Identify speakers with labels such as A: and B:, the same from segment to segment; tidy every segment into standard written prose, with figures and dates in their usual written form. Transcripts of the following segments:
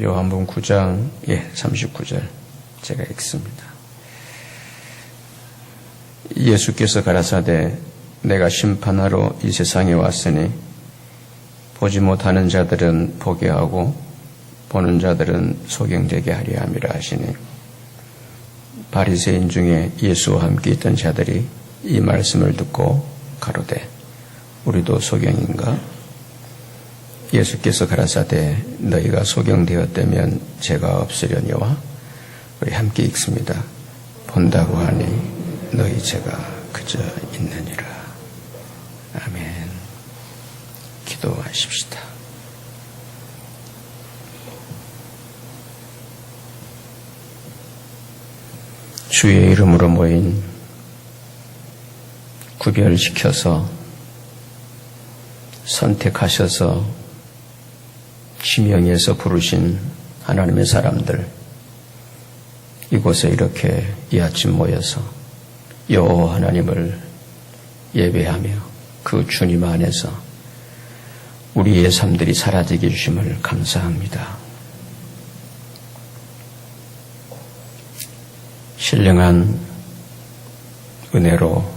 A: 요한복음 9장 39절 제가 읽습니다. 예수께서 가라사대 내가 심판하러 이 세상에 왔으니 보지 못하는 자들은 보게 하고 보는 자들은 소경되게 하려 함이라 하시니 바리새인 중에 예수와 함께 있던 자들이 이 말씀을 듣고 가로되 우리도 소경인가? 예수께서 가라사대 너희가 소경되었다면 죄가 없으려니와 우리 함께 읽습니다. 본다고 하니 너희 죄가 그저 있느니라. 아멘. 기도하십시다. 주의 이름으로 모인 구별시켜서 선택하셔서 지명해서 부르신 하나님의 사람들, 이곳에 이렇게 이 아침 모여서 여호와 하나님을 예배하며 그 주님 안에서 우리의 삶들이 사라지게 해주심을 감사합니다. 신령한 은혜로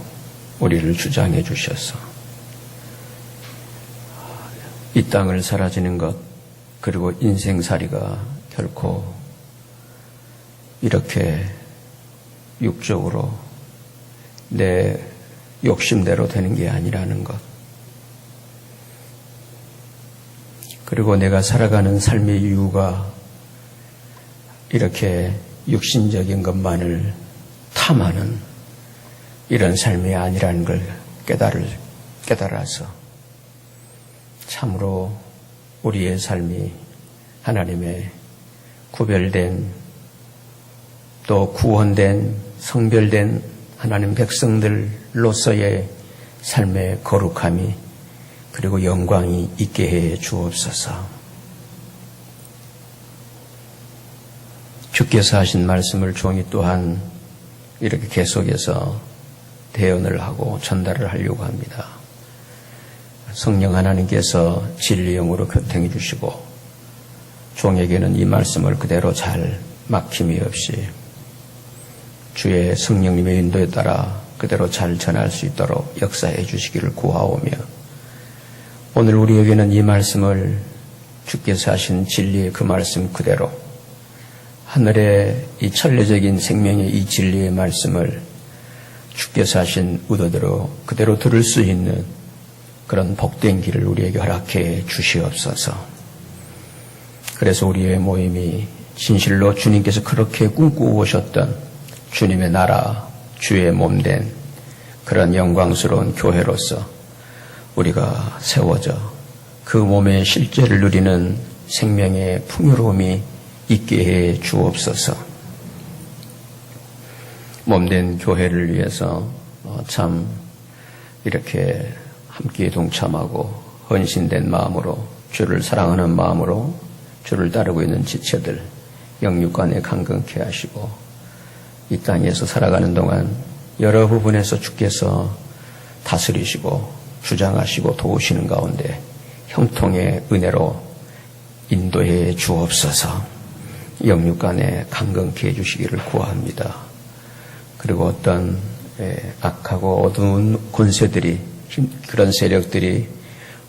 A: 우리를 주장해 주셔서 이 땅을 사라지는 것 그리고 인생살이가 결코 이렇게 육적으로 내 욕심대로 되는 게 아니라는 것, 그리고 내가 살아가는 삶의 이유가 이렇게 육신적인 것만을 탐하는 이런 삶이 아니라는 걸 깨달아서 참으로 우리의 삶이 하나님의 구별된 또 구원된 성별된 하나님 백성들로서의 삶의 거룩함이 그리고 영광이 있게 해 주옵소서. 주께서 하신 말씀을 종이 또한 이렇게 계속해서 대언을 하고 전달을 하려고 합니다. 성령 하나님께서 진리 영으로 교통해 주시고 종에게는 이 말씀을 그대로 잘 막힘이 없이 주의 성령님의 인도에 따라 그대로 잘 전할 수 있도록 역사해 주시기를 구하오며, 오늘 우리에게는 이 말씀을 주께서 하신 진리의 그 말씀 그대로 하늘의 이 천례적인 생명의 이 진리의 말씀을 주께서 하신 의도대로 그대로 들을 수 있는 그런 복된 길을 우리에게 허락해 주시옵소서. 그래서 우리의 모임이 진실로 주님께서 그렇게 꿈꾸오셨던 주님의 나라, 주의 몸된 그런 영광스러운 교회로서 우리가 세워져 그 몸의 실제를 누리는 생명의 풍요로움이 있게 해 주옵소서. 몸된 교회를 위해서 참 이렇게 함께 동참하고 헌신된 마음으로 주를 사랑하는 마음으로 주를 따르고 있는 지체들 영육간에 강건케 하시고 이 땅에서 살아가는 동안 여러 부분에서 주께서 다스리시고 주장하시고 도우시는 가운데 형통의 은혜로 인도해 주옵소서. 영육간에 강건케 해주시기를 구합니다. 그리고 어떤 악하고 어두운 권세들이, 그런 세력들이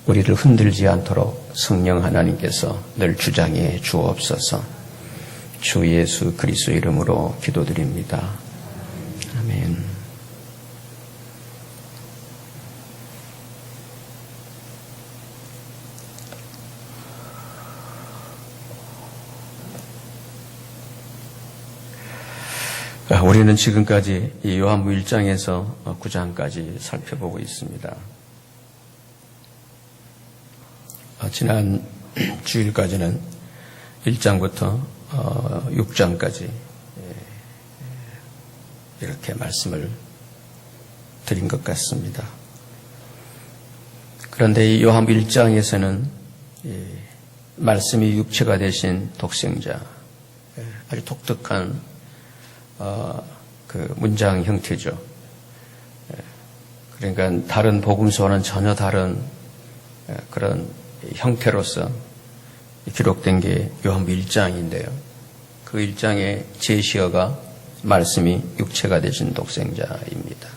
A: 우리를 흔들지 않도록 성령 하나님께서 늘 주장해 주옵소서. 주 예수 그리스도 이름으로 기도드립니다. 아멘. 우리는 지금까지 이 요한복음 1장에서 9장까지 살펴보고 있습니다. 지난 주일까지는 1장부터 6장까지 이렇게 말씀을 드린 것 같습니다. 그런데 이 요한복음 1장에서는 말씀이 육체가 되신 독생자, 아주 독특한 그 문장 형태죠. 그러니까 다른 복음서와는 전혀 다른 그런 형태로서 기록된 게 요한복음 1장인데요. 그 1장의 제시어가 말씀이 육체가 되신 독생자입니다.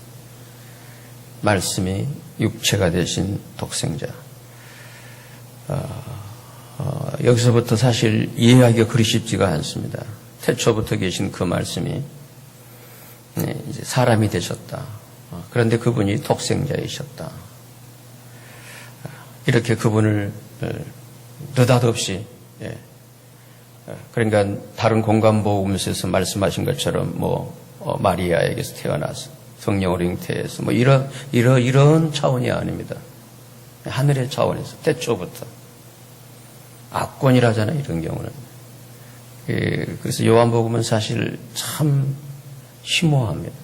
A: 말씀이 육체가 되신 독생자. 여기서부터 사실 이해하기가 그리 쉽지가 않습니다. 태초부터 계신 그 말씀이 이제 사람이 되셨다. 그런데 그분이 독생자이셨다. 이렇게 그분을 느닷없이, 그러니까 다른 공간복음서에서 말씀하신 것처럼 마리아에게서 태어나서 성령으로 잉태해서 이런 차원이 아닙니다. 하늘의 차원에서 태초부터 압권이라잖아요, 이런 경우는. 그래서 요한복음은 사실 참 심오합니다.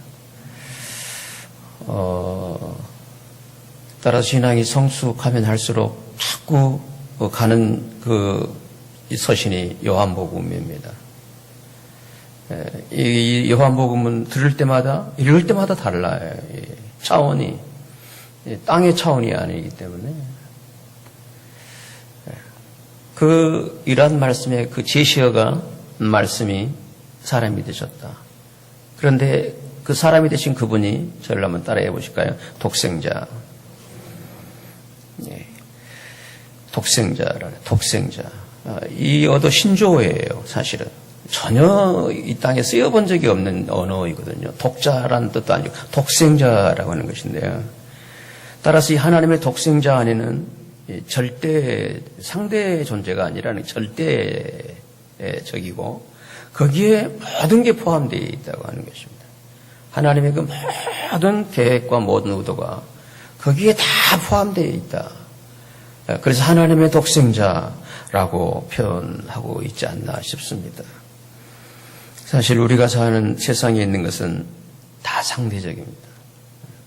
A: 따라서 신앙이 성숙하면 할수록 자꾸 가는 이 서신이 요한복음입니다. 이 요한복음은 들을 때마다, 읽을 때마다 달라요. 차원이, 땅의 차원이 아니기 때문에. 이러한 말씀의 그 제시어가 말씀이 사람이 되셨다. 그런데 그 사람이 되신 그분이 저를 한번 따라해 보실까요? 독생자. 독생자. 이 어도 신조어예요, 사실은. 전혀 이 땅에 쓰여본 적이 없는 언어이거든요. 독자라는 뜻도 아니고 독생자라고 하는 것인데요. 따라서 이 하나님의 독생자 안에는 절대 상대 존재가 아니라는 절대적이고 거기에 모든 게 포함되어 있다고 하는 것입니다. 하나님의 그 모든 계획과 모든 의도가 거기에 다 포함되어 있다. 그래서 하나님의 독생자라고 표현하고 있지 않나 싶습니다. 사실 우리가 사는 세상에 있는 것은 다 상대적입니다.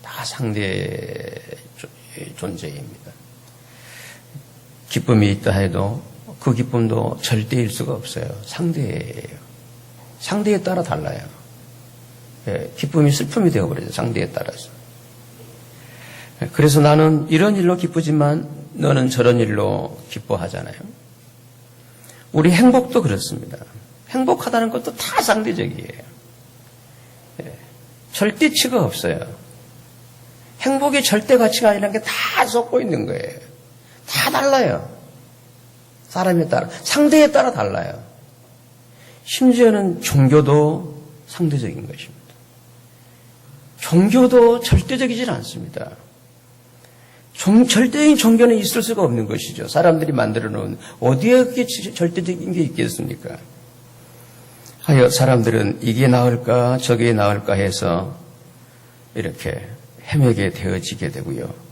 A: 다 상대 존재입니다. 기쁨이 있다 해도 그 기쁨도 절대일 수가 없어요. 상대예요. 상대에 따라 달라요. 기쁨이 슬픔이 되어버려요. 상대에 따라서. 그래서 나는 이런 일로 기쁘지만 너는 저런 일로 기뻐하잖아요. 우리 행복도 그렇습니다. 행복하다는 것도 다 상대적이에요. 절대치가 없어요. 행복의 절대 가치가 아니라는 게 다 섞고 있는 거예요. 다 달라요. 사람에 따라, 상대에 따라 달라요. 심지어는 종교도 상대적인 것입니다. 종교도 절대적이질 않습니다. 절대적인 종교는 있을 수가 없는 것이죠. 사람들이 만들어 놓은, 어디에 그게 절대적인 게 있겠습니까? 하여 사람들은 이게 나을까 저게 나을까 해서 이렇게 헤매게 되어지게 되고요.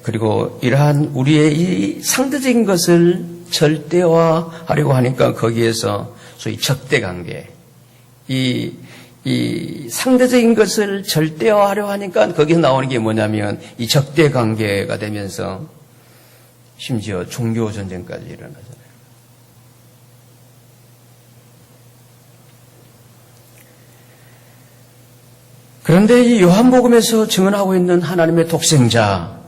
A: 그리고 이러한 우리의 이 상대적인 것을 절대화하려고 하니까 거기에서 소위 적대관계, 이 상대적인 것을 절대화하려고 하니까 거기서 나오는 게 뭐냐면 이 적대관계가 되면서 심지어 종교전쟁까지 일어나잖아요. 그런데 이 요한복음에서 증언하고 있는 하나님의 독생자,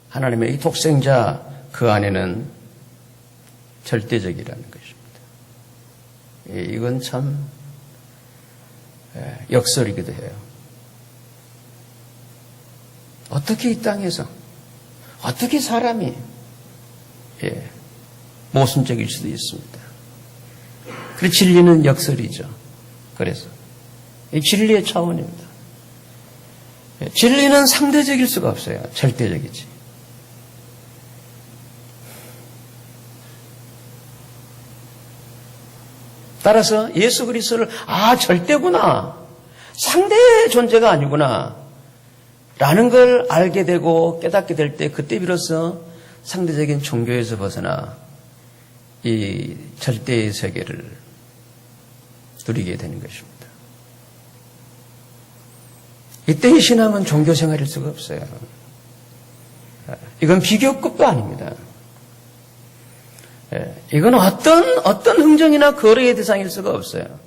A: 하나님의 이 독생자 그 안에는 절대적이라는 것입니다. 이건 참 역설이기도 해요. 어떻게 이 땅에서 어떻게 사람이 모순적일 수도 있습니다. 그래서 진리는 역설이죠. 그래서 이 진리의 차원입니다. 진리는 상대적일 수가 없어요. 절대적이지. 따라서 예수 그리스도를 절대구나. 상대 존재가 아니구나. 라는 걸 알게 되고 깨닫게 될 때 그때 비로소 상대적인 종교에서 벗어나 이 절대의 세계를 누리게 되는 것입니다. 이때의 신앙은 종교 생활일 수가 없어요. 이건 비교급도 아닙니다. 이건 어떤 흥정이나 거래의 대상일 수가 없어요.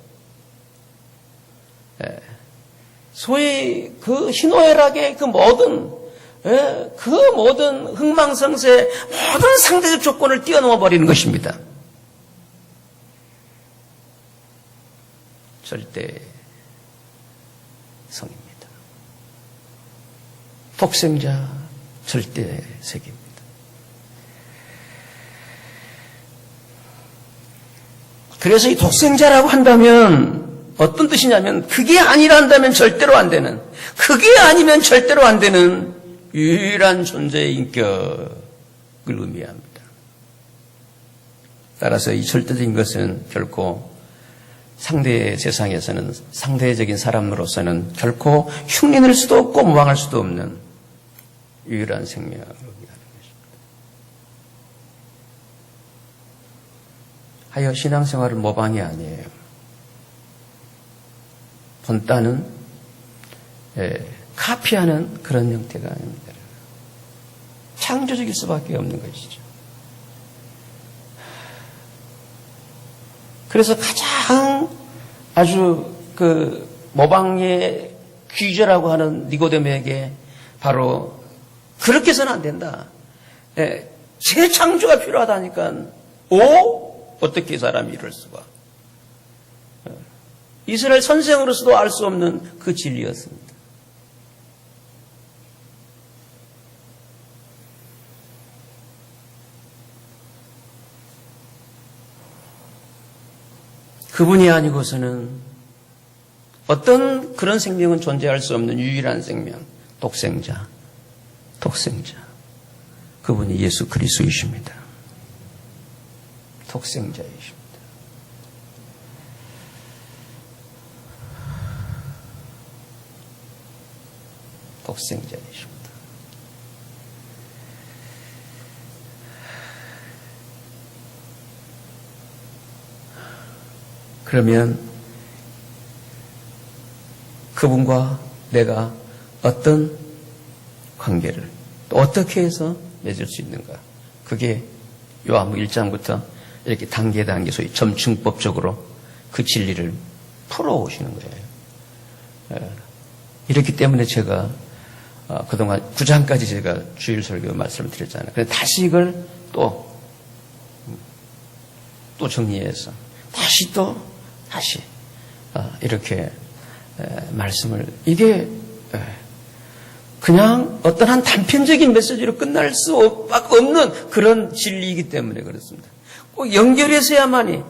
A: 소위 그 희노애락의 그 모든 그 모든 흥망성쇠 모든 상대적 조건을 뛰어넘어 버리는 것입니다. 절대 성입니다. 독생자 절대 색입니다. 그래서 이 독생자라고 한다면 어떤 뜻이냐면 그게 아니란다면 절대로 안 되는, 그게 아니면 절대로 안 되는 유일한 존재의 인격을 의미합니다. 따라서 이 절대적인 것은 결코 상대의 세상에서는 상대적인 사람으로서는 결코 흉내낼 수도 없고 모방할 수도 없는 유일한 생명을 의미하는 것입니다. 하여 신앙생활은 모방이 아니에요. 본따는 카피하는 그런 형태가 아닙니다. 창조적일 수밖에 없는 것이죠. 그래서 가장 아주 그 모방의 귀재라고 하는 니고데모에게 바로 그렇게 해서는 안 된다. 재창조가 필요하다니까 어떻게 사람이 이럴 수가. 이스라엘 선생으로서도 알 수 없는 그 진리였습니다. 그분이 아니고서는 어떤 그런 생명은 존재할 수 없는 유일한 생명, 독생자. 그분이 예수 그리스도이십니다. 독생자이십니다. 독생자이십니다. 그러면 그분과 내가 어떤 관계를 또 어떻게 해서 맺을 수 있는가? 그게 요한복음 1장부터 이렇게 단계 소위 점층법적으로 그 진리를 풀어오시는 거예요. 이렇기 때문에 제가 그동안 9장까지 제가 주일 설교 말씀을 드렸잖아요. 그런데 다시 이걸 또 정리해서 다시 이렇게 말씀을, 이게 그냥 어떤 한 단편적인 메시지로 끝날 수 없는 그런 진리이기 때문에 그렇습니다. 꼭 연결해서야만이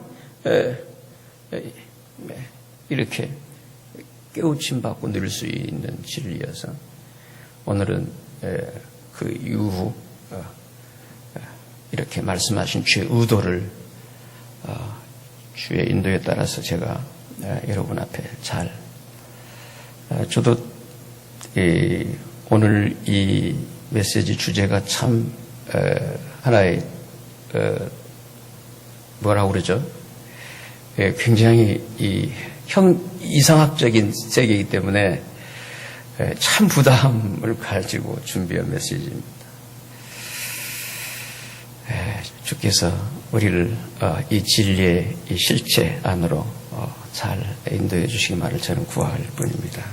A: 이렇게 깨우침 받고 누릴 수 있는 진리여서 오늘은 그 이후 이렇게 말씀하신 주의 의도를 주의 인도에 따라서 제가 여러분 앞에 잘 저도 오늘 이 메시지 주제가 참 하나의 뭐라고 그러죠? 굉장히 이상학적인 세계이기 때문에 참 부담을 가지고 준비한 메시지입니다. 주께서 우리를 이 진리의 이 실체 안으로 잘 인도해 주시기만을 저는 구할 뿐입니다.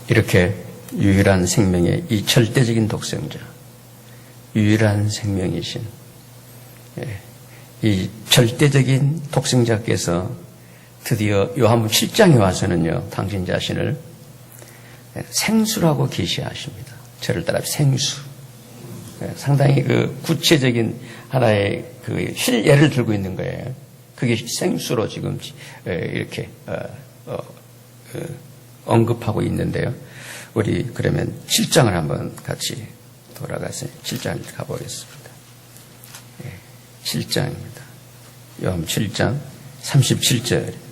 A: 이렇게 유일한 생명의 이 절대적인 독생자, 유일한 생명이신 이 절대적인 독생자께서 드디어 요한복음 7장에 와서는요, 당신 자신을 생수라고 계시하십니다. 저를 따라 생수. 상당히 그 구체적인 하나의 그 실예를 들고 있는 거예요. 그게 생수로 지금 이렇게 언급하고 있는데요. 우리 그러면 7장을 한번 같이 돌아가서 7장을 가보겠습니다. 7장입니다. 요한복음 7장 37절입니다.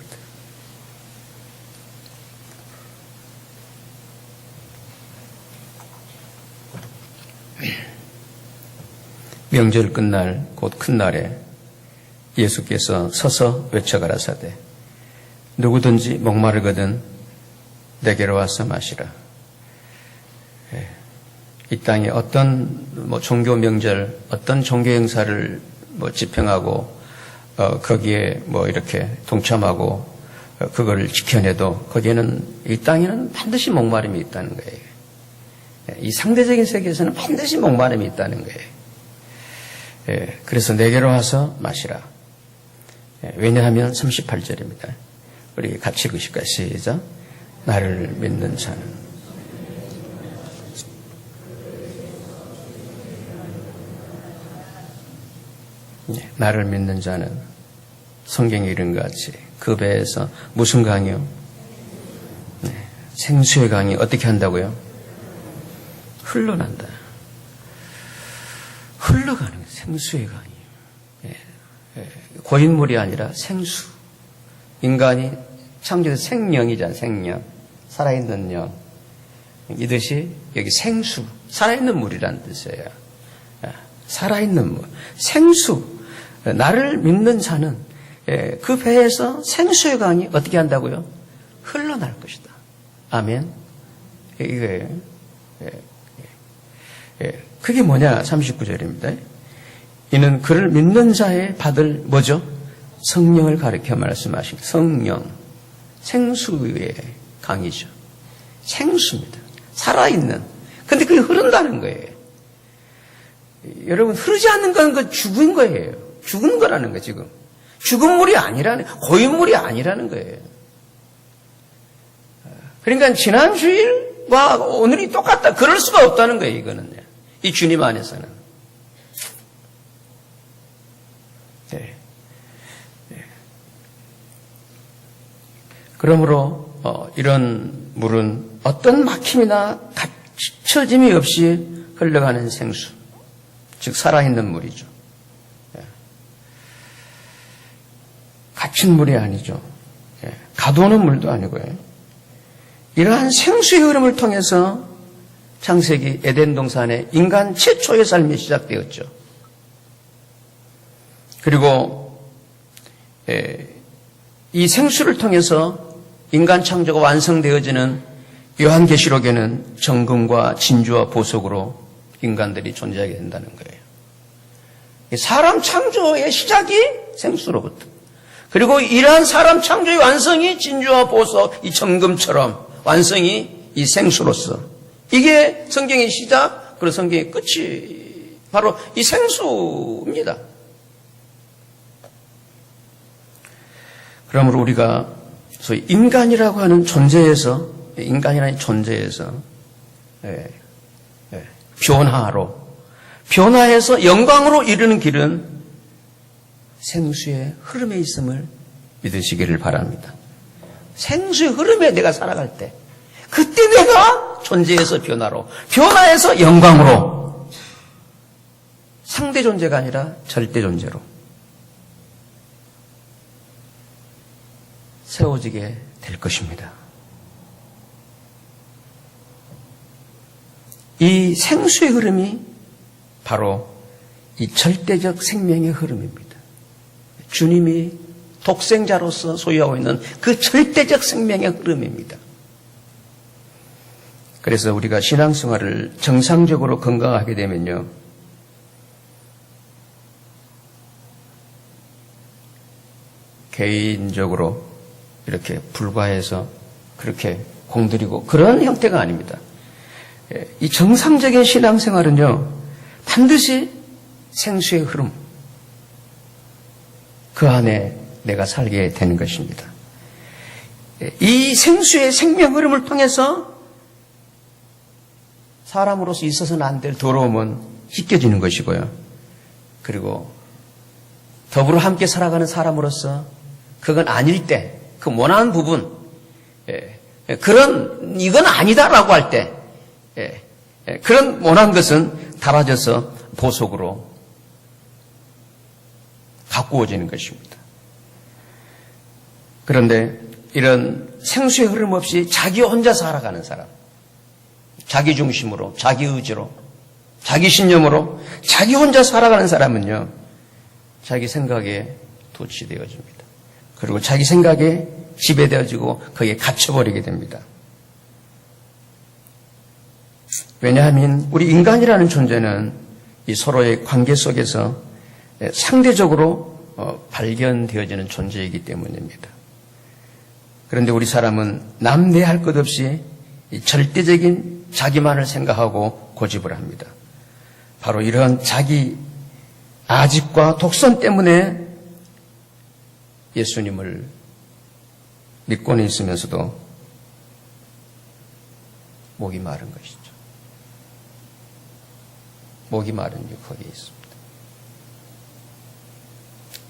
A: 명절 끝날 곧 큰 날에 예수께서 서서 외쳐가라사대 누구든지 목마르거든 내게로 와서 마시라. 이 땅에 어떤 종교 명절, 어떤 종교 행사를 집행하고 거기에 이렇게 동참하고 그걸 지켜내도 거기에는, 이 땅에는 반드시 목마름이 있다는 거예요. 이 상대적인 세계에서는 반드시 목마름이 있다는 거예요. 그래서 내게로 와서 마시라. 왜냐하면 38절입니다. 우리 같이 읽으실까요? 시작. 나를 믿는 자는 나를 믿는 자는 성경에 이른 것 같이 그 배에서 무슨 강이요? 생수의 강이 어떻게 한다고요? 흘러난다. 흘러가는 거예요. 생수의 강이. 고인물이 아니라 생수. 인간이 창조된 생명이잖아. 생명. 살아있는 영. 이듯이 여기 생수. 살아있는 물이라는 뜻이에요. 살아있는 물. 생수. 나를 믿는 자는 그 배에서 생수의 강이 어떻게 한다고요? 흘러날 것이다. 아멘. 이거예요. 그게 뭐냐? 39절입니다. 이는 그를 믿는 자의 받을 뭐죠? 성령을 가리켜 말씀하십니다. 성령. 생수의 강이죠. 생수입니다. 살아있는. 근데 그게 흐른다는 거예요. 여러분, 흐르지 않는 건 그 죽은 거예요. 죽은 거라는 거, 지금. 죽은 물이 아니라는, 고인물이 아니라는 거예요. 그러니까 지난주일과 오늘이 똑같다. 그럴 수가 없다는 거예요, 이거는. 이 주님 안에서는. 네. 그러므로 이런 물은 어떤 막힘이나 갇혀짐이 없이 흘러가는 생수, 즉 살아있는 물이죠. 갇힌 물이 아니죠. 가둬놓은 물도 아니고요. 이러한 생수의 흐름을 통해서 창세기 에덴 동산에 인간 최초의 삶이 시작되었죠. 그리고 이 생수를 통해서 인간 창조가 완성되어지는 요한계시록에는 정금과 진주와 보석으로 인간들이 존재하게 된다는 거예요. 사람 창조의 시작이 생수로부터. 그리고 이러한 사람 창조의 완성이 진주와 보석, 이 정금처럼 완성이 이 생수로서. 이게 성경의 시작, 그리고 성경의 끝이 바로 이 생수입니다. 그러므로 우리가 소위 인간이라고 하는 존재에서, 인간이라는 존재에서 변화해서 영광으로 이르는 길은 생수의 흐름에 있음을 믿으시기를 바랍니다. 생수의 흐름에 내가 살아갈 때, 그때 내가 존재에서 변화해서 영광으로, 상대 존재가 아니라 절대 존재로 세워지게 될 것입니다. 이 생수의 흐름이 바로 이 절대적 생명의 흐름입니다. 주님이 독생자로서 소유하고 있는 그 절대적 생명의 흐름입니다. 그래서 우리가 신앙생활을 정상적으로 건강하게 되면요, 개인적으로 이렇게 불과해서 그렇게 공들이고 그런 형태가 아닙니다. 이 정상적인 신앙생활은요, 반드시 생수의 흐름, 그 안에 내가 살게 되는 것입니다. 이 생수의 생명 흐름을 통해서 사람으로서 있어서는 안 될 더러움은 씻겨지는 것이고요. 그리고 더불어 함께 살아가는 사람으로서 그건 아닐 때, 그 모난 부분, 이건 아니다라고 할 때, 그런 모난 것은 달아져서 보석으로 가꾸어지는 것입니다. 그런데 이런 생수의 흐름 없이 자기 혼자 살아가는 사람, 자기 중심으로, 자기 의지로, 자기 신념으로 자기 혼자 살아가는 사람은요, 자기 생각에 도취되어집니다. 그리고 자기 생각에 지배되어지고 거기에 갇혀버리게 됩니다. 왜냐하면 우리 인간이라는 존재는 이 서로의 관계 속에서 상대적으로 발견되어지는 존재이기 때문입니다. 그런데 우리 사람은 남대할 것 없이 절대적인 자기만을 생각하고 고집을 합니다. 바로 이런 자기 아집과 독선 때문에 예수님을 믿고는 있으면서도 목이 마른 것이죠. 목이 마른 이유 거기에 있습니다.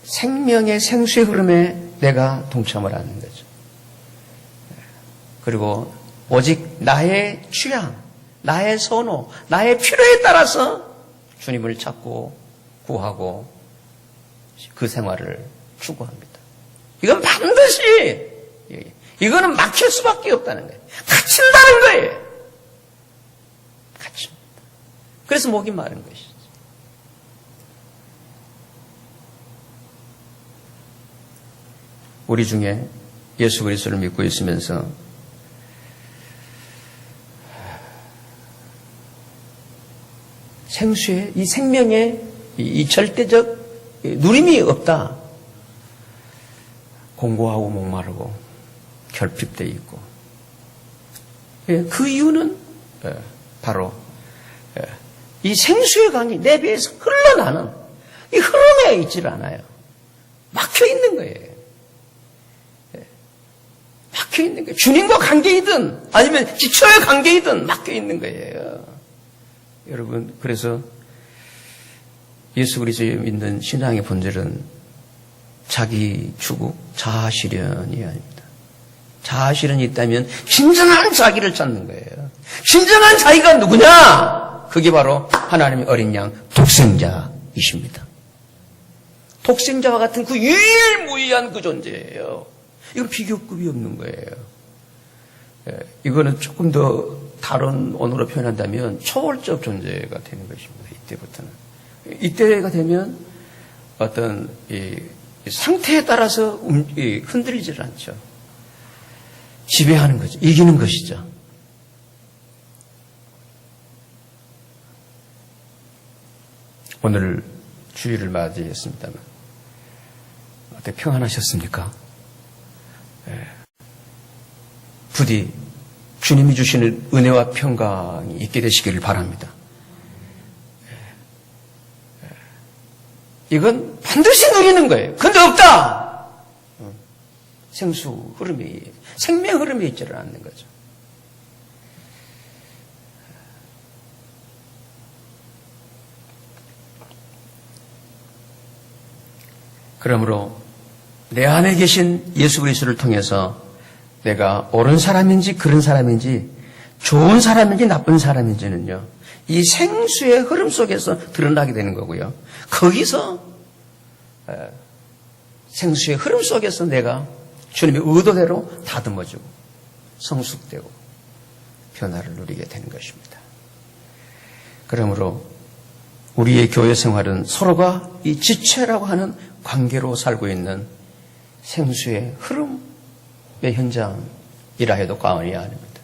A: 생명의 생수의 흐름에 내가 동참을 하는 거죠. 그리고 오직 나의 취향, 나의 선호, 나의 필요에 따라서 주님을 찾고 구하고 그 생활을 추구합니다. 이건 반드시 이거는 막힐 수밖에 없다는 거예요. 갇힌다는 거예요. 갇힙니다. 그래서 목이 마른 것이죠. 우리 중에 예수 그리스도를 믿고 있으면서 생수의 이 생명의 이 절대적 누림이 없다. 공고하고 목마르고 결핍되어 있고 그 이유는 바로 이 생수의 강이 내 배에서 흘러나는 이 흐름에 있지를 않아요. 막혀 있는 거예요. 막혀 있는 거예요. 주님과 관계이든 아니면 지처의 관계이든 막혀 있는 거예요. 여러분, 그래서 예수 그리스도에 믿는 신앙의 본질은 자기 추구, 자아실현이 아닙니다. 자아실현이 있다면 진정한 자기를 찾는 거예요. 진정한 자기가 누구냐? 그게 바로 하나님의 어린 양 독생자이십니다. 독생자와 같은 그 유일무이한 그 존재예요. 이건 비교급이 없는 거예요. 이거는 조금 더 다른 언어로 표현한다면 초월적 존재가 되는 것입니다. 이때부터는. 이때가 되면 어떤 이 상태에 따라서 흔들리질 않죠. 지배하는 거죠. 이기는 것이죠. 오늘 주일을 맞이했습니다만 어때 평안하셨습니까? 부디 주님이 주시는 은혜와 평강이 있게 되시기를 바랍니다. 이건 반드시 누리는 거예요. 근데 없다! 생수 흐름이, 생명 흐름이 있지를 않는 거죠. 그러므로 내 안에 계신 예수 그리스도를 통해서 내가 옳은 사람인지 그런 사람인지 좋은 사람인지 나쁜 사람인지는요. 이 생수의 흐름 속에서 드러나게 되는 거고요. 거기서 생수의 흐름 속에서 내가 주님의 의도대로 다듬어지고 성숙되고 변화를 누리게 되는 것입니다. 그러므로 우리의 교회 생활은 서로가 이 지체라고 하는 관계로 살고 있는 생수의 흐름의 현장이라 해도 과언이 아닙니다.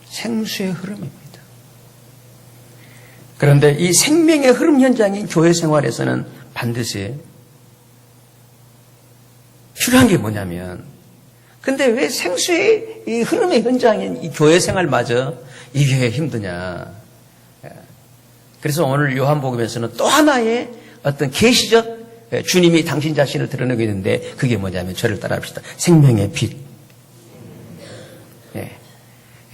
A: 생수의 흐름입니다. 그런데 이 생명의 흐름 현장인 교회 생활에서는 반드시 필요한 게 뭐냐면, 근데 왜 생수의 이 흐름의 현장인 이 교회 생활마저 이게 힘드냐. 그래서 오늘 요한복음에서는 또 하나의 어떤 계시적 주님이 당신 자신을 드러내고 있는데 그게 뭐냐면 저를 따라합시다. 생명의 빛.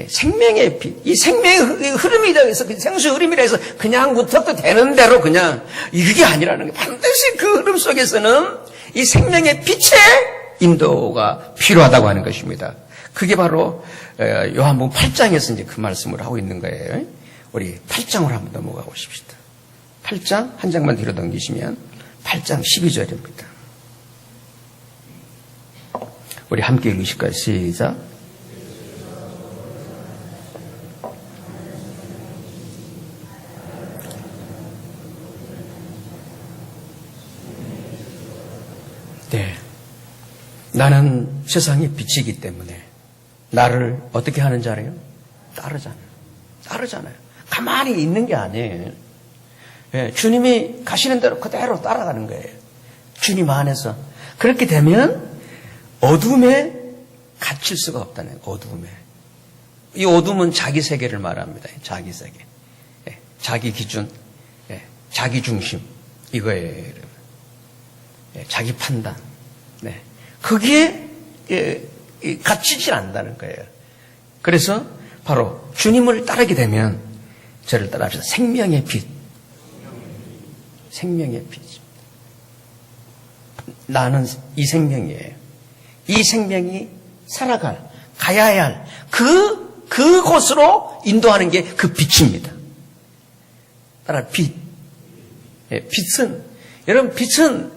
A: 생명의 빛. 이 생명의 흐름이라 해서 생수의 흐름이라 해서 그냥 무턱도 되는 대로 그냥 이게 아니라는 게 반드시 그 흐름 속에서는 이 생명의 빛의 인도가 필요하다고 하는 것입니다. 그게 바로 요한복음 8장에서 이제 그 말씀을 하고 있는 거예요. 우리 8장으로 한번 넘어가 보십시다. 8장 한 장만 뒤로 넘기시면 8장 12절입니다. 우리 함께 읽으실까요? 시작. 네. 나는 세상의 빛이기 때문에 나를 어떻게 하는지 알아요? 따르잖아요. 가만히 있는 게 아니에요. 주님이 가시는 대로 그대로 따라가는 거예요. 주님 안에서. 그렇게 되면 어둠에 갇힐 수가 없다는 어둠에. 이 어둠은 자기 세계를 말합니다. 자기 세계. 예, 자기 기준, 예, 자기 중심. 이거예요, 여러분. 예, 자기 판단. 네. 거기에 갇히질 않는다는 거예요. 그래서 바로 주님을 따르게 되면 저를 따라합시다. 생명의 빛. 생명의 빛. 나는 이 생명이에요. 이 생명이 가야 할 그곳으로 인도하는 게 그 빛입니다. 따라 빛. 예, 빛은, 여러분, 빛은,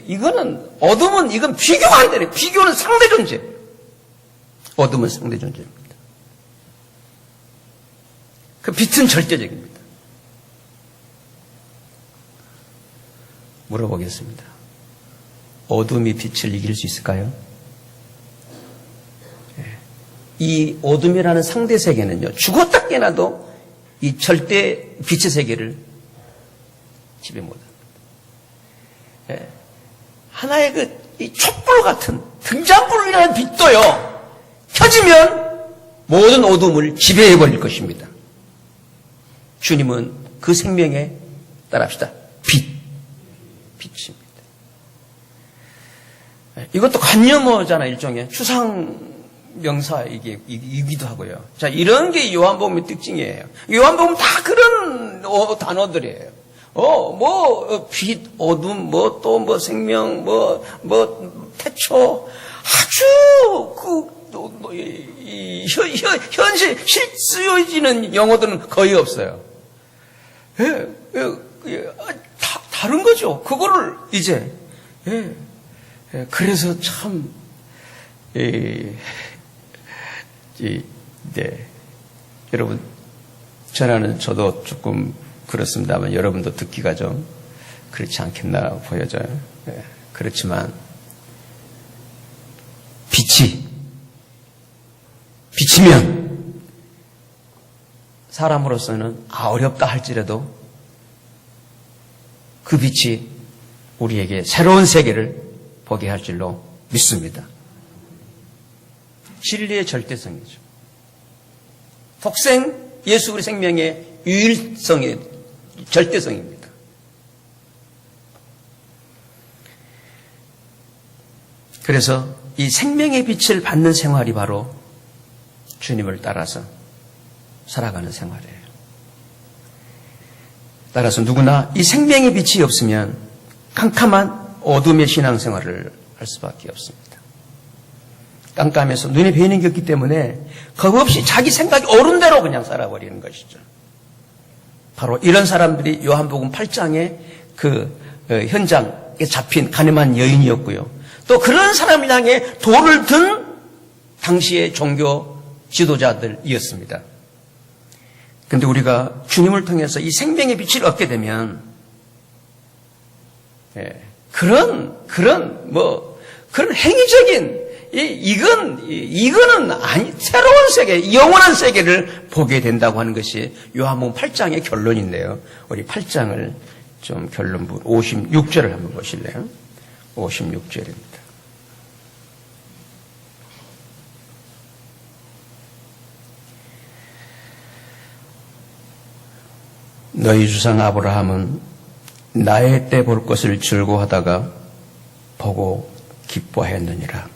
A: 이거는, 어둠은, 이건 비교가 안 되네. 비교는 상대 존재. 어둠은 상대 존재입니다. 그 빛은 절대적입니다. 물어보겠습니다. 어둠이 빛을 이길 수 있을까요? 이 어둠이라는 상대 세계는요, 죽었다 깨나도 이 절대 빛의 세계를 지배 못합니다. 하나의 이 촛불 같은 등잔불이라는 빛도요, 켜지면 모든 어둠을 지배해버릴 것입니다. 주님은 그 생명에 따라합시다. 빛입니다. 이것도 관념어잖아요. 일종의 추상 명사이기도 하고요. 자, 이런 게 요한복음의 특징이에요. 요한복음 다 그런 단어들이에요. 빛, 어둠, 생명, 태초. 아주, 현실, 실수요지는 영어들은 거의 없어요. 다른 거죠. 그거를 이제, 그래서 참, 여러분, 전하는 저도 조금 그렇습니다만 여러분도 듣기가 좀 그렇지 않겠나 보여져요. 그렇지만, 빛이면 사람으로서는 어렵다 할지라도 그 빛이 우리에게 새로운 세계를 보게 할 줄로 믿습니다. 진리의 절대성이죠. 독생 예수 그리스도의 생명의 유일성의 절대성입니다. 그래서 이 생명의 빛을 받는 생활이 바로 주님을 따라서 살아가는 생활이에요. 따라서 누구나 이 생명의 빛이 없으면 깜깜한 어둠의 신앙생활을 할 수밖에 없습니다. 깜깜해서 눈에 보이는 게 없기 때문에 겁없이 자기 생각이 옳은 대로 그냥 살아버리는 것이죠. 바로 이런 사람들이 요한복음 8장의 그 현장에 잡힌 가늠한 여인이었고요. 또 그런 사람을 향해 돌을 든 당시의 종교 지도자들이었습니다. 그런데 우리가 주님을 통해서 이 생명의 빛을 얻게 되면 그런 행위적인 이거는 새로운 세계, 영원한 세계를 보게 된다고 하는 것이 요한복음 8장의 결론인데요. 우리 8장을 좀 결론부 56절을 한번 보실래요? 56절입니다. 너희 주상 아브라함은 나의 때 볼 것을 즐거워하다가 보고 기뻐했느니라.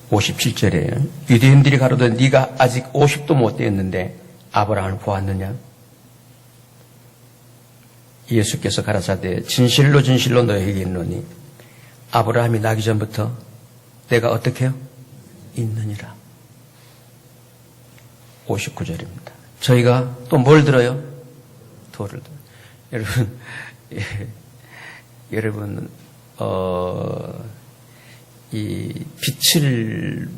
A: 57절에 유대인들이 가로되 네가 아직 50도 못 되었는데 아브라함을 보았느냐? 예수께서 가라사대 진실로 진실로 너희에게 이르노니 아브라함이 나기 전부터 내가 어떻게 해요? 있느니라. 59절입니다. 저희가 또 뭘 들어요? 돌을 들어요. 여러분, 이 빛을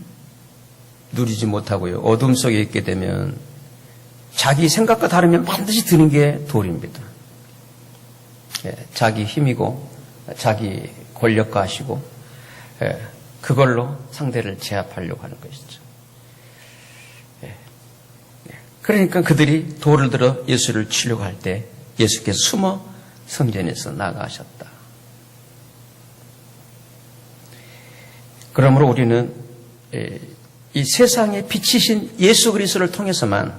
A: 누리지 못하고요. 어둠 속에 있게 되면 자기 생각과 다르면 반드시 드는 게 돌입니다. 자기 힘이고 자기 권력과 하시고 그걸로 상대를 제압하려고 하는 것이죠. 그러니까 그들이 돌을 들어 예수를 치려고 할 때 예수께서 숨어 성전에서 나가셨다. 그러므로 우리는 이 세상에 비치신 예수 그리스도를 통해서만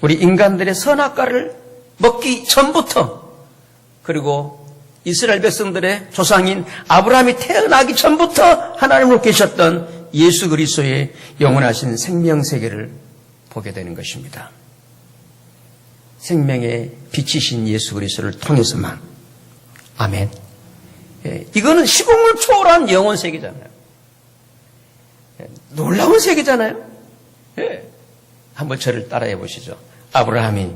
A: 우리 인간들의 선악과를 먹기 전부터, 그리고 이스라엘 백성들의 조상인 아브라함이 태어나기 전부터 하나님으로 계셨던 예수 그리스도의 영원하신 생명세계를 보게 되는 것입니다. 생명의 빛이신 예수 그리스도를 통해서만. 아멘. 이거는 시공을 초월한 영원 세계잖아요. 놀라운 세계잖아요. 한번 저를 따라해 보시죠. 아브라함이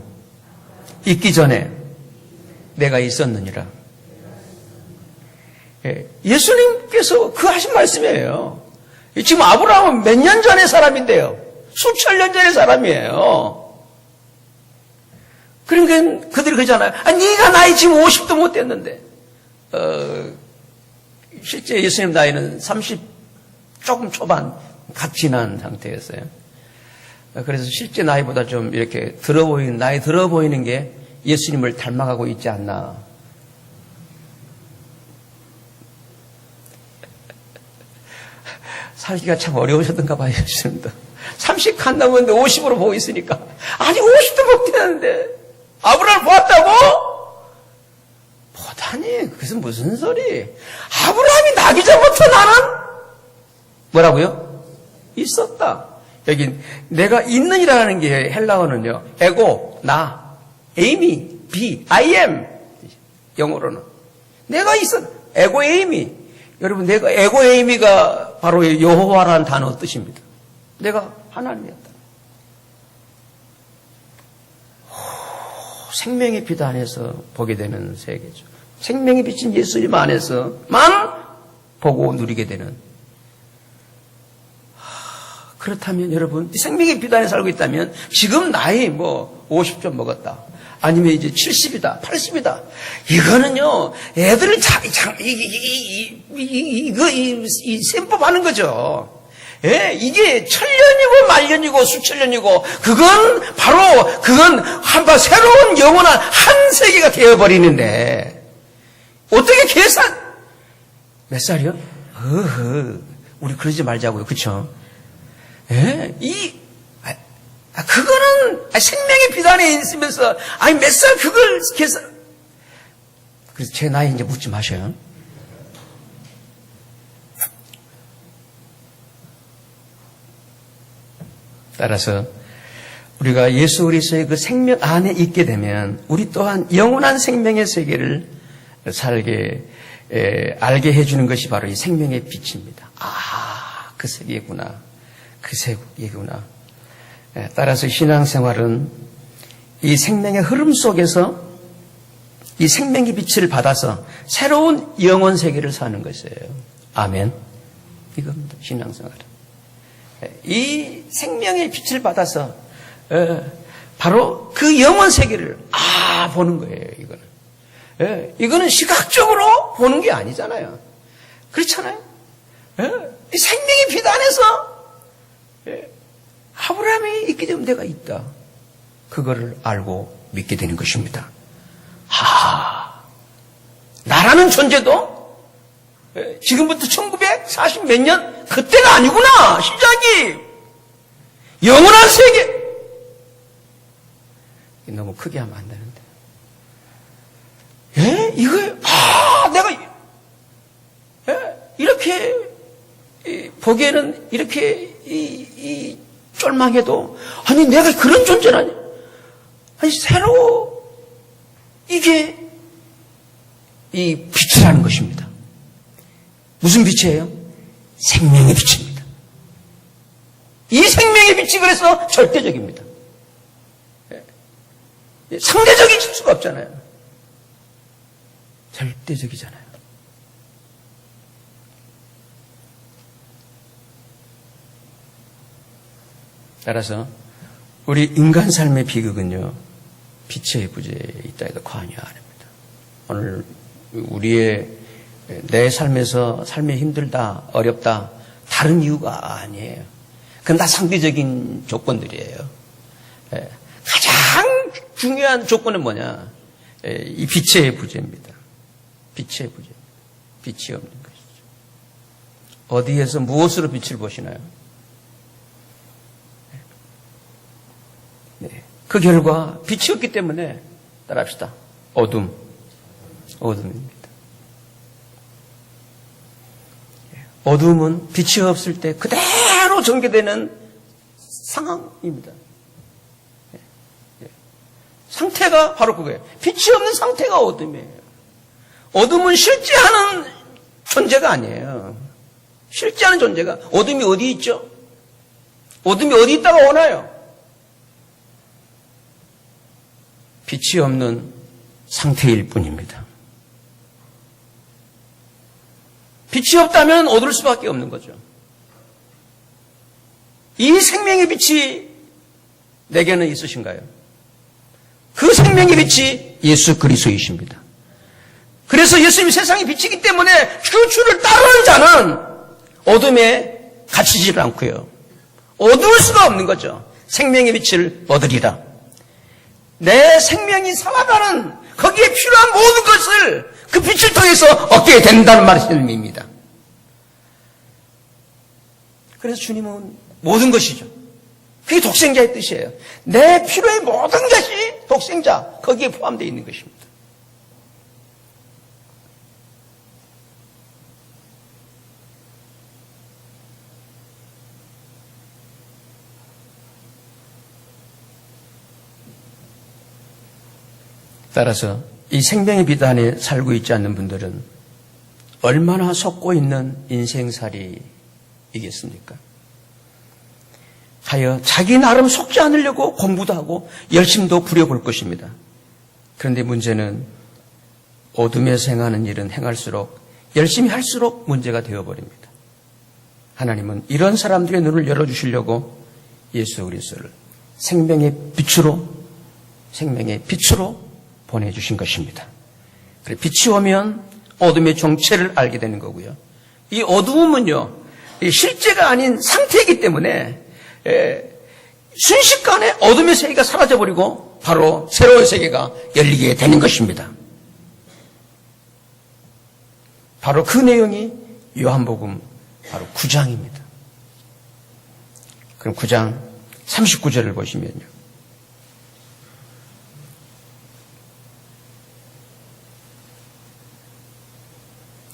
A: 있기 전에 내가 있었느니라. 예수님께서 그 하신 말씀이에요. 지금 아브라함은 몇 년 전의 사람인데요. 수천 년 전의 사람이에요. 그러니까 그들이 그러잖아요. 네가 나이 지금 50도 못 됐는데. 실제 예수님 나이는 30 조금 초반 갓 지난 상태였어요. 그래서 실제 나이보다 좀 이렇게 나이 들어 보이는 게 예수님을 닮아가고 있지 않나. 살기가 참 어려우셨던가 봐요, 예수님도. 30 간 넘었는데 50으로 보고 있으니까. 아니, 50도 못 되는데. 아브라함을 보았다고? 보다니, 그것은 무슨 소리? 아브라함이 나기 전부터 나는? 뭐라고요? 있었다. 여기 내가 있는이라는 게 헬라어는요. 에고, 나, 에이미, 비, I am. 영어로는. 내가 있었, 에고 에이미. 여러분, 내가 에고 에이미가 바로 여호와라는 단어 뜻입니다. 내가 하나님이었다. 생명의 빛 안에서 보게 되는 세계죠. 생명의 빛인 예수님 안에서만 보고 누리게 되는. 그렇다면 여러분, 생명의 빛 안에 살고 있다면 지금 나이 50 좀 먹었다. 아니면 이제 70이다, 80이다. 이거는요, 애들을 이 셈법 하는 거죠. 예, 이게 천년이고 말년이고 수천년이고, 그건 한번 새로운 영원한 한 세계가 되어버리는데, 어떻게 계산? 몇 살이요? 우리 그러지 말자고요. 그쵸? 예, 그거는 생명의 빛 안에 있으면서, 몇 살 그걸 계산. 그래서 제 나이 이제 묻지 마셔요. 따라서 우리가 예수 그리스도의 그 생명 안에 있게 되면 우리 또한 영원한 생명의 세계를 알게 해주는 것이 바로 이 생명의 빛입니다. 그 세계구나. 그 세계구나. 따라서 신앙생활은 이 생명의 흐름 속에서 이 생명의 빛을 받아서 새로운 영원 세계를 사는 것이에요. 아멘. 이겁니다. 신앙생활은. 이 생명의 빛을 받아서 바로 그 영원 세계를 보는 거예요. 이거는 시각적으로 보는 게 아니잖아요. 그렇잖아요. 이 생명의 빛 안에서 아브라함이 있기 때문에 내가 있다. 그거를 알고 믿게 되는 것입니다. 나라는 존재도 지금부터 1940 몇 년 그때가 아니구나. 시작이 영원한 세계. 너무 크게 하면 안 되는데. 이걸 내가 이렇게 보기에는 이렇게 쫄망해도 내가 그런 존재라니. 새로 이게 이 빛이라는 것입니다. 무슨 빛이에요? 생명의 빛입니다. 이 생명의 빛이 그래서 절대적입니다. 상대적일 수가 없잖아요. 절대적이잖아요. 따라서 우리 인간 삶의 비극은요, 빛의 부재에 있다 해도 과언이 아닙니다. 오늘 내 삶에서 삶이 힘들다, 어렵다, 다른 이유가 아니에요. 그건 다 상대적인 조건들이에요. 가장 중요한 조건은 뭐냐? 이 빛의 부재입니다. 빛의 부재. 빛이 없는 것이죠. 어디에서 무엇으로 빛을 보시나요? 네. 그 결과 빛이 없기 때문에 따라합시다. 어둠입니다. 어둠은 빛이 없을 때 그대로 전개되는 상황입니다. 상태가 바로 그거예요. 빛이 없는 상태가 어둠이에요. 어둠은 실제하는 존재가 아니에요. 실제하는 존재가. 어둠이 어디 있죠? 어둠이 어디 있다가 오나요? 빛이 없는 상태일 뿐입니다. 빛이 없다면 어두울 수밖에 없는 거죠. 이 생명의 빛이 내게는 있으신가요? 그 생명의 빛이 예수 그리스도이십니다. 그래서 예수님이 세상의 빛이기 때문에 그 주를 따르는 자는 어둠에 갇히질 않고요. 어두울 수가 없는 거죠. 생명의 빛을 얻으리라. 내 생명이 살아가는 거기에 필요한 모든 것을 그 빛을 통해서 얻게 된다는 말씀입니다. 그래서 주님은 모든 것이죠. 그게 독생자의 뜻이에요. 내 필요의 모든 것이 독생자, 거기에 포함되어 있는 것입니다. 따라서 이 생명의 빛 안에 살고 있지 않는 분들은 얼마나 속고 있는 인생살이이겠습니까? 하여 자기 나름 속지 않으려고 공부도 하고 열심도 부려볼 것입니다. 그런데 문제는 어둠에서 행하는 일은 행할수록 열심히 할수록 문제가 되어버립니다. 하나님은 이런 사람들의 눈을 열어주시려고 예수 그리스도를 생명의 빛으로 보내주신 것입니다. 그래, 빛이 오면 어둠의 정체를 알게 되는 거고요. 이 어두움은요, 실제가 아닌 상태이기 때문에 순식간에 어둠의 세계가 사라져버리고 바로 새로운 세계가 열리게 되는 것입니다. 바로 그 내용이 요한복음 바로 9장입니다. 그럼 9장 39절을 보시면요.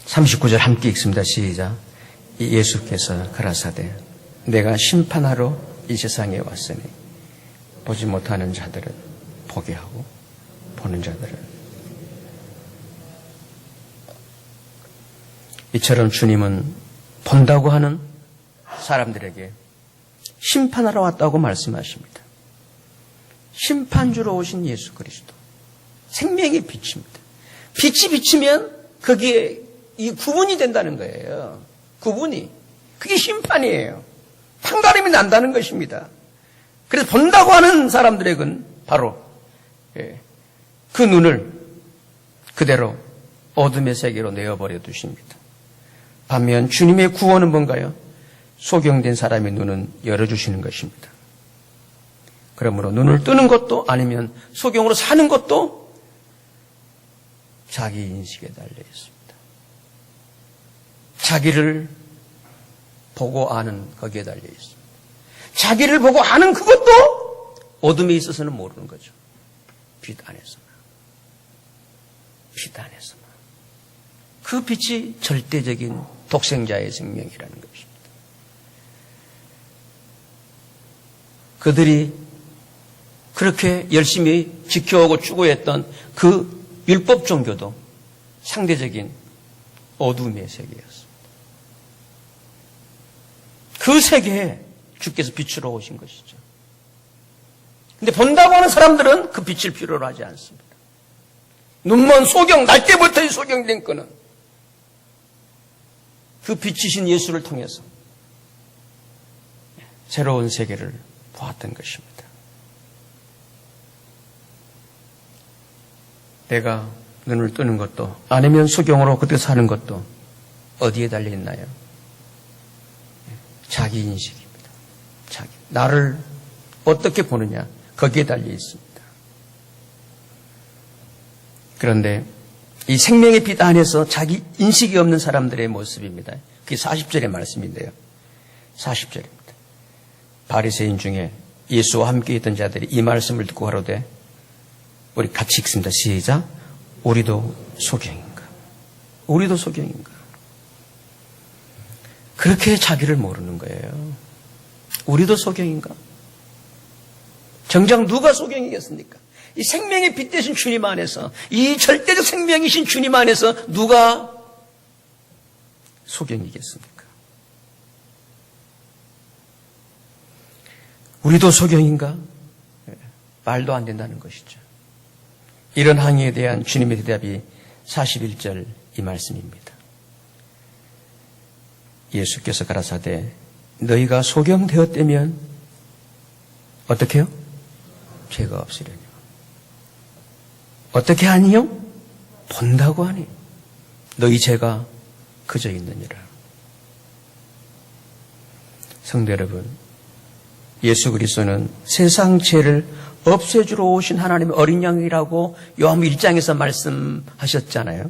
A: 39절 함께 읽습니다. 시작. 예수께서 가라사대 내가 심판하러 이 세상에 왔으니 보지 못하는 자들은 보게 하고 보는 자들은. 이처럼 주님은 본다고 하는 사람들에게 심판하러 왔다고 말씀하십니다. 심판주로 오신 예수 그리스도, 생명의 빛입니다. 빛이 비치면 거기에 이 구분이 된다는 거예요. 구분이. 그게 심판이에요. 판가름이 난다는 것입니다. 그래서 본다고 하는 사람들에게는 바로 그 눈을 그대로 어둠의 세계로 내어버려 두십니다. 반면 주님의 구원은 뭔가요? 소경된 사람의 눈은 열어주시는 것입니다. 그러므로 눈을 뜨는 것도 아니면 소경으로 사는 것도 자기 인식에 달려 있습니다. 자기를 보고 아는 거기에 달려 있습니다. 자기를 보고 아는 그것도 어둠에 있어서는 모르는 거죠. 빛 안에서만. 빛 안에서만. 그 빛이 절대적인 독생자의 생명이라는 것입니다. 그들이 그렇게 열심히 지켜오고 추구했던 그 율법 종교도 상대적인 어둠의 세계였습니다. 그 세계에 주께서 빛으로 오신 것이죠. 근데 본다고 하는 사람들은 그 빛을 필요로 하지 않습니다. 눈먼 소경, 날 때부터 소경된 그는 그 빛이신 예수를 통해서 새로운 세계를 보았던 것입니다. 내가 눈을 뜨는 것도 아니면 소경으로 그때 사는 것도 어디에 달려있나요? 자기 인식입니다. 나를 어떻게 보느냐 거기에 달려 있습니다. 그런데 이 생명의 빛 안에서 자기 인식이 없는 사람들의 모습입니다. 그게 40절의 말씀인데요. 40절입니다. 바리새인 중에 예수와 함께 있던 자들이 이 말씀을 듣고 가로되, 우리 같이 읽습니다. 시작. 우리도 소경인가? 우리도 소경인가? 그렇게 자기를 모르는 거예요. 우리도 소경인가? 정작 누가 소경이겠습니까? 이 생명의 빛 되신 주님 안에서, 이 절대적 생명이신 주님 안에서 누가 소경이겠습니까? 우리도 소경인가? 말도 안 된다는 것이죠. 이런 항의에 대한 주님의 대답이 41절 이 말씀입니다. 예수께서 가라사대 너희가 소경되었다면 어떻게 해요? 죄가 없으려니. 어떻게 하니요? 본다고 하니. 너희 죄가 그저 있느니라. 성도 여러분, 예수 그리스도는 세상 죄를 없애주러 오신 하나님의 어린 양이라고 요한복음 1장에서 말씀하셨잖아요.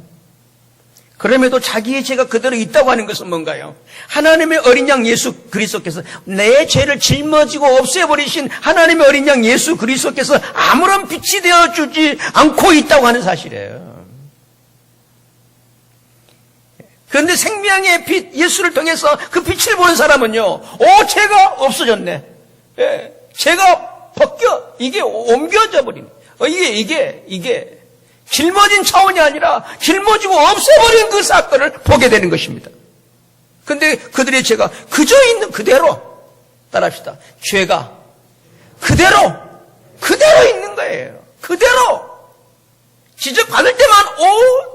A: 그럼에도 자기의 죄가 그대로 있다고 하는 것은 뭔가요? 하나님의 어린 양 예수 그리스도께서 내 죄를 짊어지고 없애버리신 하나님의 어린 양 예수 그리스도께서 아무런 빛이 되어주지 않고 있다고 하는 사실이에요. 그런데 생명의 빛 예수를 통해서 그 빛을 보는 사람은요, 죄가 없어졌네. 죄가 벗겨, 이게 옮겨져 버리네. 이게 짊어진 차원이 아니라 짊어지고 없애버린 그 사건을 보게 되는 것입니다. 그런데 그들의 죄가 그저 있는 그대로, 따라합시다. 죄가 그대로 있는 거예요. 그대로. 지적받을 때만,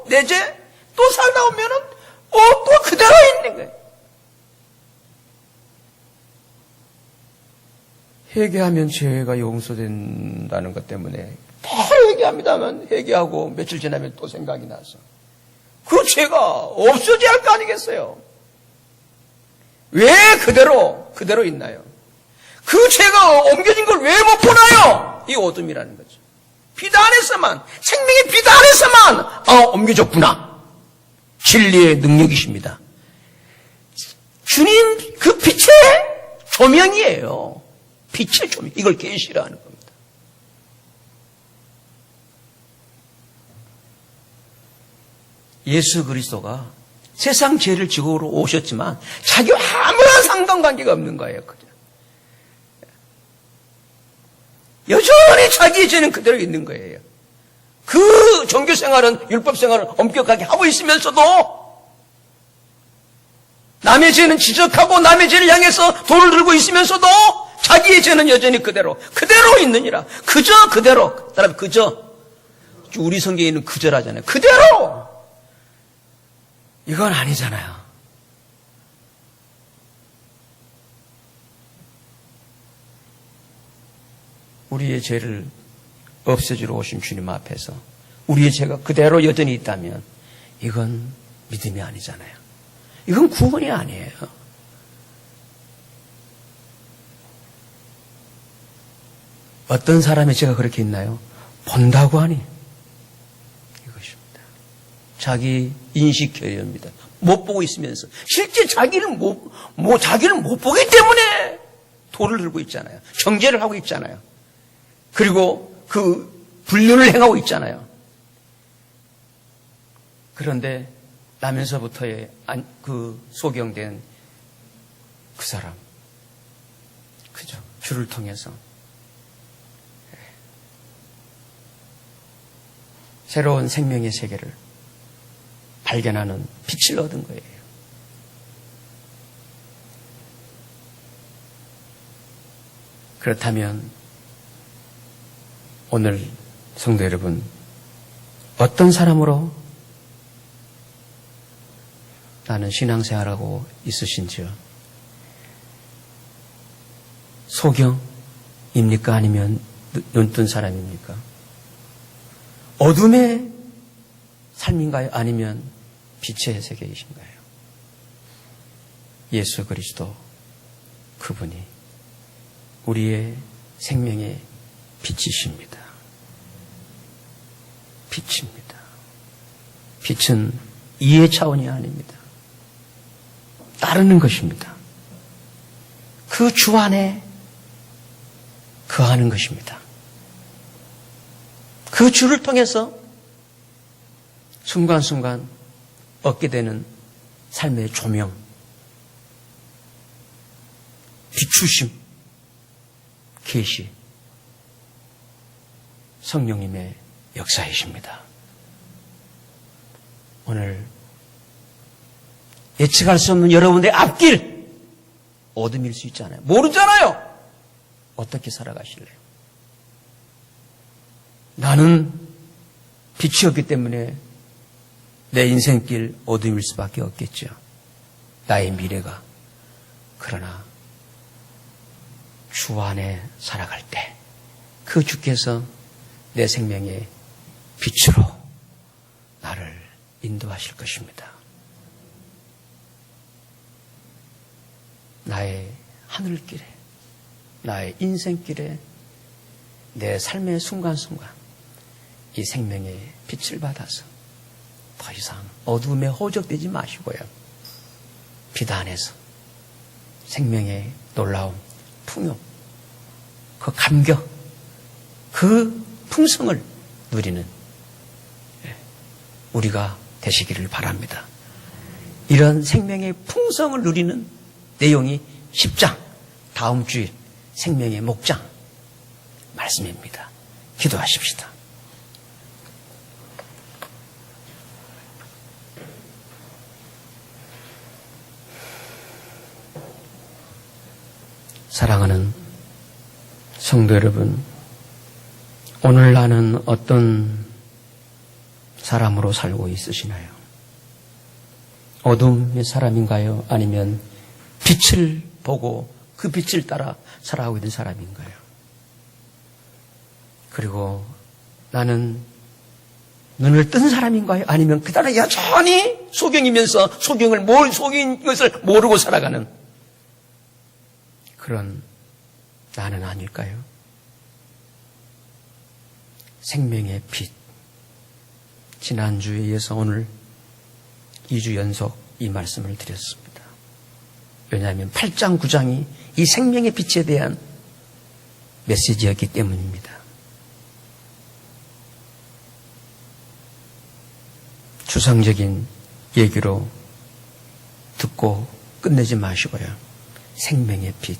A: 내 죄, 또 살다 오면은, 또 그대로 있는 거예요. 회개하면 죄가 용서된다는 것 때문에 바로 회개합니다만 회개하고 며칠 지나면 또 생각이 나서 그 죄가 없어져야 할 거 아니겠어요? 왜 그대로 있나요? 그 죄가 옮겨진 걸 왜 못 보나요? 이 어둠이라는 거죠. 빛 안에서만, 생명의 빛 안에서만 옮겨졌구나. 진리의 능력이십니다. 주님 그 빛의 조명이에요. 빛의 조명. 이걸 계시라 하는 겁니다. 예수 그리스도가 세상 죄를 지고 오셨지만 자기와 아무런 상관관계가 없는 거예요. 그죠? 여전히 자기의 죄는 그대로 있는 거예요. 그 종교생활은, 율법생활을 엄격하게 하고 있으면서도 남의 죄는 지적하고 남의 죄를 향해서 돌을 들고 있으면서도 자기의 죄는 여전히 그대로 있느니라. 그저 그대로. 따라 그저. 우리 성경에 있는 그저라잖아요. 그대로. 이건 아니잖아요. 우리의 죄를 없애주러 오신 주님 앞에서 우리의 죄가 그대로 여전히 있다면 이건 믿음이 아니잖아요. 이건 구원이 아니에요. 어떤 사람의 죄가 그렇게 있나요? 본다고 하니 이것입니다. 자기 인식 결여입니다. 못 보고 있으면서 실제 자기를 못 보기 때문에 돌을 들고 있잖아요. 정죄를 하고 있잖아요. 그리고 그 불륜을 행하고 있잖아요. 그런데 나면서부터의 그 소경된 그 사람, 그죠? 주를 통해서 새로운 생명의 세계를 발견하는 빛을 얻은 거예요. 그렇다면 오늘 성도 여러분, 어떤 사람으로 나는 신앙생활하고 있으신지요? 소경입니까? 아니면 눈뜬 사람입니까? 어둠의 삶인가요? 아니면 빛의 세계이신가요? 예수 그리스도 그분이 우리의 생명의 빛이십니다. 빛입니다. 빛은 이해 차원이 아닙니다. 따르는 것입니다. 그 주 안에 거하는 것입니다. 그 주를 통해서 순간순간 얻게 되는 삶의 조명, 비추심, 계시, 성령님의 역사이십니다. 오늘 예측할 수 없는 여러분의 앞길 어둠일 수 있잖아요. 모르잖아요. 어떻게 살아가실래요? 나는 빛이 없기 때문에 내 인생길 어둠일 수밖에 없겠죠. 나의 미래가. 그러나 주 안에 살아갈 때 그 주께서 내 생명의 빛으로 나를 인도하실 것입니다. 나의 하늘길에, 나의 인생길에, 내 삶의 순간순간 이 생명의 빛을 받아서 더 이상 어둠에 허적되지 마시고요. 빛 안에서 생명의 놀라운 풍요, 그 감격, 그 풍성을 누리는 우리가 되시기를 바랍니다. 이런 생명의 풍성을 누리는 내용이 10장, 다음 주일 생명의 목장 말씀입니다. 기도하십시다. 사랑하는 성도 여러분, 오늘 나는 어떤 사람으로 살고 있으시나요? 어둠의 사람인가요? 아니면 빛을 보고 그 빛을 따라 살아가고 있는 사람인가요? 그리고 나는 눈을 뜬 사람인가요? 아니면 그다음에 여전히 소경이면서 속인 것을 모르고 살아가는 그런 나는 아닐까요? 생명의 빛. 지난주에 이어서 오늘 2주 연속 이 말씀을 드렸습니다. 왜냐하면 8장, 9장이 이 생명의 빛에 대한 메시지였기 때문입니다. 추상적인 얘기로 듣고 끝내지 마시고요. 생명의 빛.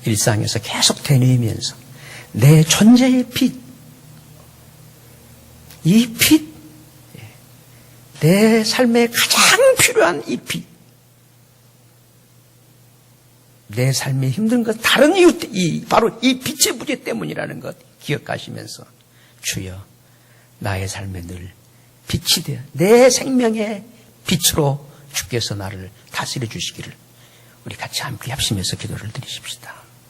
A: 일상에서 계속 되뇌이면서 내 존재의 빛. 이 빛. 내 삶에 가장 필요한 이 빛. 내 삶에 힘든 것 다른 이유, 바로 이 빛의 부재 때문이라는 것 기억하시면서 주여 나의 삶에 늘 빛이 되어 내 생명의 빛으로 주께서 나를 다스려 주시기를 우리 같이 함께 합심해서 기도를 드리십시다.